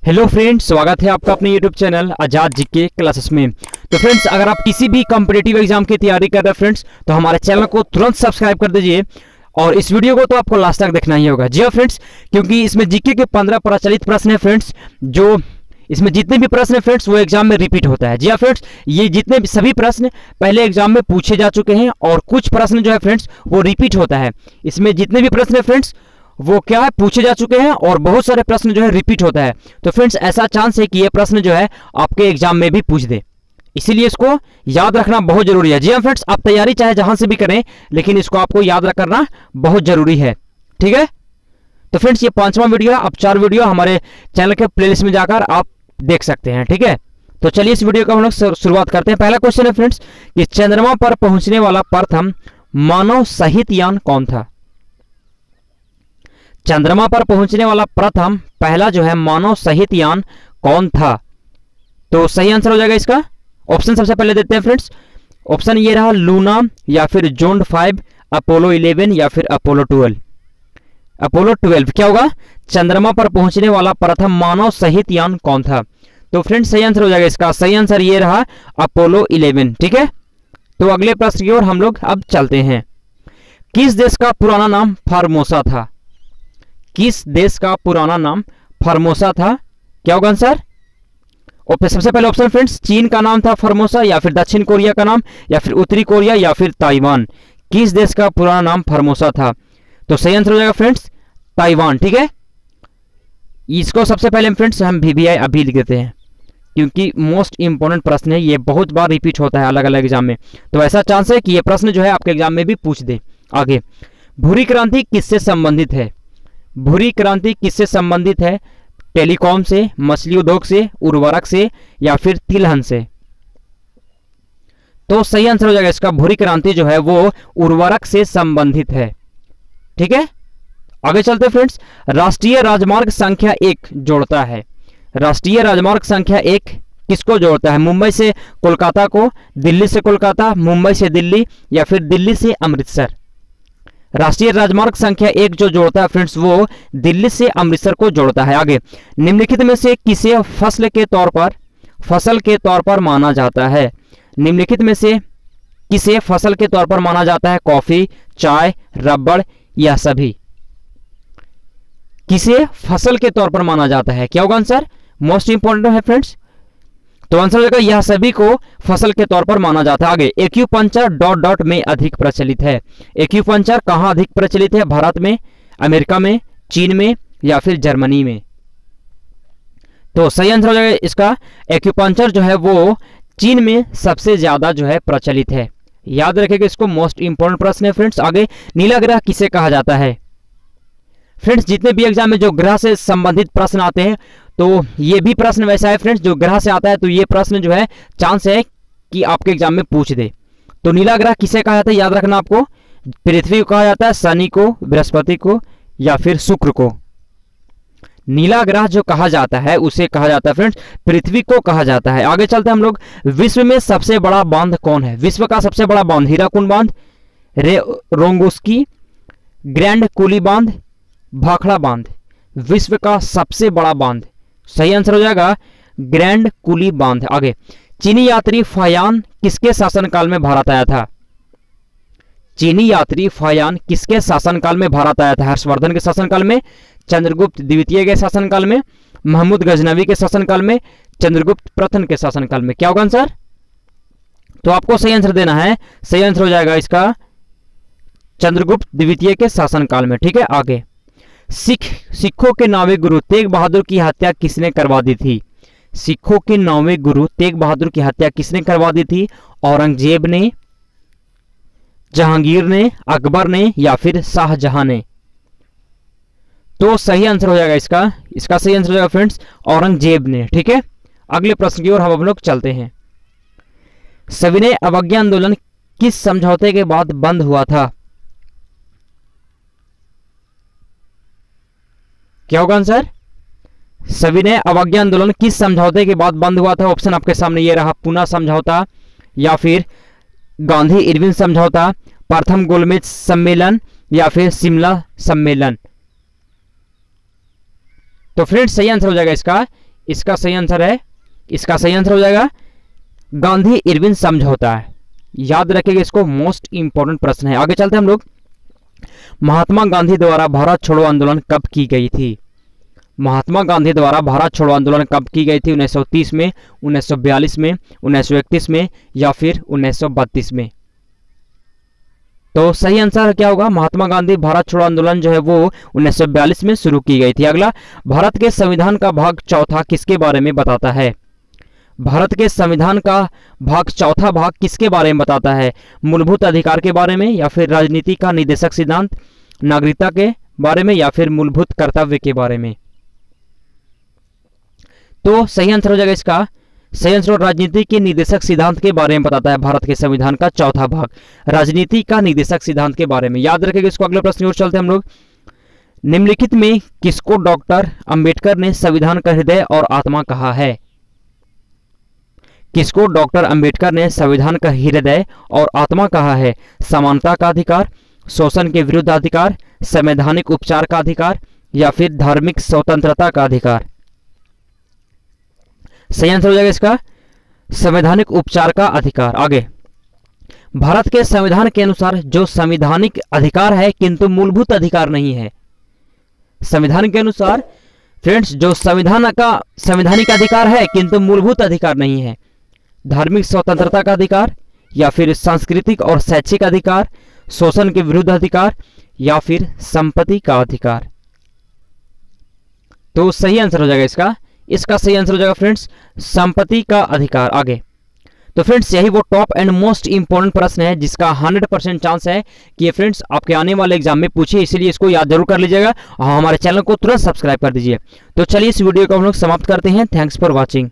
Hello friends, स्वागत है आपका अपने यूट्यूब चैनल आजाद जीके क्लासेस में। तो फ्रेंड्स, अगर आप किसी भी कॉम्पिटिटिव एग्जाम की तैयारी कर रहे हैं फ्रेंड्स, तो हमारे चैनल को तुरंत सब्सक्राइब कर दीजिए और इस वीडियो को तो आपको लास्ट तक देखना ही होगा। जी हाँ फ्रेंड्स, क्योंकि इसमें जीके के 15 प्रचलित प्रश्न है फ्रेंड्स, जो इसमें जितने भी प्रश्न है फ्रेंड्स वो एग्जाम में रिपीट होता है। जी हाँ फ्रेंड्स, ये जितने भी सभी प्रश्न पहले एग्जाम में पूछे जा चुके हैं और कुछ प्रश्न जो है फ्रेंड्स वो रिपीट होता है। इसमें जितने भी प्रश्न है फ्रेंड्स वो क्या है, पूछे जा चुके हैं और बहुत सारे प्रश्न जो है रिपीट होता है। तो फ्रेंड्स, ऐसा चांस है कि ये प्रश्न जो है आपके एग्जाम में भी पूछ दे, इसीलिए इसको याद रखना बहुत जरूरी है। जी हाँ फ्रेंड्स, आप तैयारी चाहे जहां से भी करें, लेकिन इसको आपको याद करना बहुत जरूरी है। ठीक है, तो फ्रेंड्स ये 5वां वीडियो है। आप 4 वीडियो हमारे चैनल के प्लेलिस्ट में जाकर आप देख सकते हैं। ठीक है, तो चलिए इस वीडियो का हम लोग शुरुआत करते हैं। पहला क्वेश्चन है फ्रेंड्स कि चंद्रमा पर पहुंचने वाला प्रथम मानव सहित यान कौन था? चंद्रमा पर पहुंचने वाला प्रथम पहला जो है मानव सहित यान कौन था? तो सही आंसर हो जाएगा इसका, ऑप्शन सबसे पहले देते हैं फ्रेंड्स। ऑप्शन ये रहा, लूना या फिर जोन 5, अपोलो 11 या फिर अपोलो 12। अपोलो 12 क्या होगा? चंद्रमा पर पहुंचने वाला प्रथम मानव सहित यान कौन था? तो फ्रेंड्स सही आंसर हो जाएगा इसका, सही आंसर ये रहा अपोलो 11। ठीक है, तो अगले प्रश्न की ओर हम लोग अब चलते हैं। किस देश का पुराना नाम फार्मोसा था? किस देश का पुराना नाम फार्मोसा था? क्या होगा आंसर? सबसे पहले ऑप्शन फ्रेंड्स, चीन का नाम था फार्मोसा, या फिर दक्षिण कोरिया का नाम, या फिर उत्तरी कोरिया, या फिर ताइवान। किस देश का पुराना नाम फार्मोसा था? तो सही आंसर हो जाएगा फ्रेंड्स ताइवान। ठीक है, इसको सबसे पहले फ्रेंड्स हम VVI अभी लिख देते हैं, क्योंकि मोस्ट इंपोर्टेंट प्रश्न है, ये बहुत बार रिपीट होता है अलग अलग एग्जाम में। तो ऐसा चांस है कि ये प्रश्न जो है आपके एग्जाम में भी पूछ दे। आगे, भूरी क्रांति किससे संबंधित है? भूरी क्रांति किससे संबंधित है? टेलीकॉम से, मछली उद्योग से, उर्वरक से, या फिर तिलहन से? तो सही आंसर हो जाएगा इसका, भूरी क्रांति जो है वो उर्वरक से संबंधित है। ठीक है, आगे चलते फ्रेंड्स। राष्ट्रीय राजमार्ग संख्या 1 जोड़ता है। राष्ट्रीय राजमार्ग संख्या 1 किसको जोड़ता है? मुंबई से कोलकाता को, दिल्ली से कोलकाता, मुंबई से दिल्ली, या फिर दिल्ली से अमृतसर? राष्ट्रीय राजमार्ग संख्या 1 जो जोड़ता है फ्रेंड्स वो दिल्ली से अमृतसर को जोड़ता है। आगे, निम्नलिखित में से किसे फसल के तौर पर माना जाता है? निम्नलिखित में से किसे फसल के तौर पर माना जाता है? कॉफी, चाय, रबड़ या सभी? किसे फसल के तौर पर माना जाता है? क्या होगा आंसर? मोस्ट इंपोर्टेंट है फ्रेंड्स, तो आंसर हो जाएगा यह सभी को फसल के तौर पर माना जाता है। आगे, एक्यूपंक्चर डॉट डॉट में अधिक प्रचलित है। एक्यूपंक्चर कहां अधिक प्रचलित है? भारत में, अमेरिका में, चीन में, या फिर जर्मनी में? तो सही आंसर हो जाएगा इसका, एक्यूपंक्चर जो है वो चीन में सबसे ज्यादा जो है प्रचलित है। याद रखिएगा इसको, मोस्ट इंपोर्टेंट प्रश्न है फ्रेंड्स। आगे, नीला ग्रह किसे कहा जाता है? फ्रेंड्स, जितने भी एग्जाम में जो ग्रह से संबंधित प्रश्न आते हैं, तो ये भी प्रश्न वैसा है फ्रेंड्स, जो ग्रह से आता है, तो ये प्रश्न जो है चांस है कि आपके एग्जाम में पूछ दे। तो नीला ग्रह किसे कहा जाता है? याद रखना आपको, पृथ्वी को कहा जाता है, शनि को, बृहस्पति को, या फिर शुक्र को? नीला ग्रह जो कहा जाता है उसे कहा जाता है फ्रेंड्स पृथ्वी को कहा जाता है। आगे चलते हैं हम लोग। विश्व में सबसे बड़ा बांध कौन है? विश्व का सबसे बड़ा बांध हीराकुंड बांध, रोंगोस्की, ग्रैंड कुली बांध, भाखड़ा बांध? विश्व का सबसे बड़ा बांध, सही आंसर हो जाएगा ग्रैंड कुली बांध। आगे, चीनी यात्री फायान किसके शासनकाल में भारत आया था? चीनी यात्री फायान किसके शासनकाल में भारत आया था? हर्षवर्धन के शासनकाल में, चंद्रगुप्त द्वितीय के शासनकाल में, महमूद गजनवी के शासनकाल में, चंद्रगुप्त प्रथम के शासनकाल में? क्या होगा आंसर? तो आपको सही आंसर देना है, सही आंसर हो जाएगा इसका चंद्रगुप्त द्वितीय के शासनकाल में। ठीक है, आगे, सिखों के 9वें गुरु तेग बहादुर की हत्या किसने करवा दी थी? सिखों के 9वें गुरु तेग बहादुर की हत्या किसने करवा दी थी? औरंगजेब ने, जहांगीर ने, अकबर ने, या फिर शाहजहां ने? तो सही आंसर हो जाएगा इसका सही आंसर हो जाएगा फ्रेंड्स औरंगजेब ने। ठीक है, अगले प्रश्न की ओर हम लोग चलते हैं। सविनय अवज्ञा आंदोलन किस समझौते के बाद बंद हुआ था? क्या होगा आंसर? सविनय अवज्ञा आंदोलन किस समझौते के बाद बंद हुआ था? ऑप्शन आपके सामने ये रहा, पूना समझौता, या फिर गांधी इरविन समझौता, प्रथम गोलमेज सम्मेलन, या फिर शिमला सम्मेलन? तो फ्रेंड्स सही आंसर हो जाएगा इसका इसका सही आंसर है, इसका सही आंसर हो जाएगा गांधी इरविन समझौता है। याद रखिएगा इसको, मोस्ट इंपॉर्टेंट प्रश्न है। आगे चलते हैं हम लोग। महात्मा गांधी द्वारा भारत छोड़ो आंदोलन कब की गई थी? महात्मा गांधी द्वारा भारत छोड़ो आंदोलन कब की गई थी? 1930 में, 1942 में, 1931 में या फिर 1932 में? तो सही आंसर क्या होगा? महात्मा गांधी भारत छोड़ो आंदोलन जो है वो 1942 में शुरू की गई थी। अगला, भारत के संविधान का भाग चौथा किसके बारे में बताता है? भारत के संविधान का भाग चौथा भाग किसके बारे में बताता है? मूलभूत अधिकार के बारे में या फिर राजनीति का निर्देशक सिद्धांत, नागरिकता के बारे में या फिर मूलभूत कर्तव्य के बारे में? तो सही आंसर हो जाएगा इसका, सही आंसर राजनीति के निर्देशक सिद्धांत के बारे में बताता है भारत के संविधान का चौथा भाग, राजनीति का निर्देशक सिद्धांत के बारे में। याद रखेगा इसको। अगले प्रश्न की ओर चलते हैं हम लोग। निम्नलिखित में किसको डॉक्टर अंबेडकर ने संविधान का हृदय और आत्मा कहा है? किसको डॉक्टर अंबेडकर ने संविधान का हृदय और आत्मा कहा है? समानता का अधिकार, शोषण के विरुद्ध अधिकार, संवैधानिक उपचार का अधिकार या फिर धार्मिक स्वतंत्रता का अधिकार? सही आंसर हो जाएगा इसका संवैधानिक उपचार का अधिकार। आगे, भारत के संविधान के अनुसार जो संवैधानिक अधिकार है किंतु मूलभूत अधिकार नहीं है। संविधान के अनुसार फ्रेंड्स जो संवैधानिक अधिकार है किंतु मूलभूत अधिकार नहीं है, धार्मिक स्वतंत्रता का अधिकार या फिर सांस्कृतिक और शैक्षिक अधिकार, शोषण के विरुद्ध अधिकार या फिर संपत्ति का अधिकार? तो सही आंसर हो जाएगा इसका सही आंसर हो जाएगा फ्रेंड्स संपत्ति का अधिकार। आगे, तो फ्रेंड्स यही वो टॉप एंड मोस्ट इंपॉर्टेंट प्रश्न है जिसका 100% चांस है कि ये फ्रेंड्स आपके आने वाले एग्जाम में पूछे, इसीलिए इसको याद जरूर कर लीजिएगा और हमारे चैनल को तुरंत सब्सक्राइब कर दीजिए। तो चलिए इस वीडियो को हम लोग समाप्त करते हैं। Thanks for watching.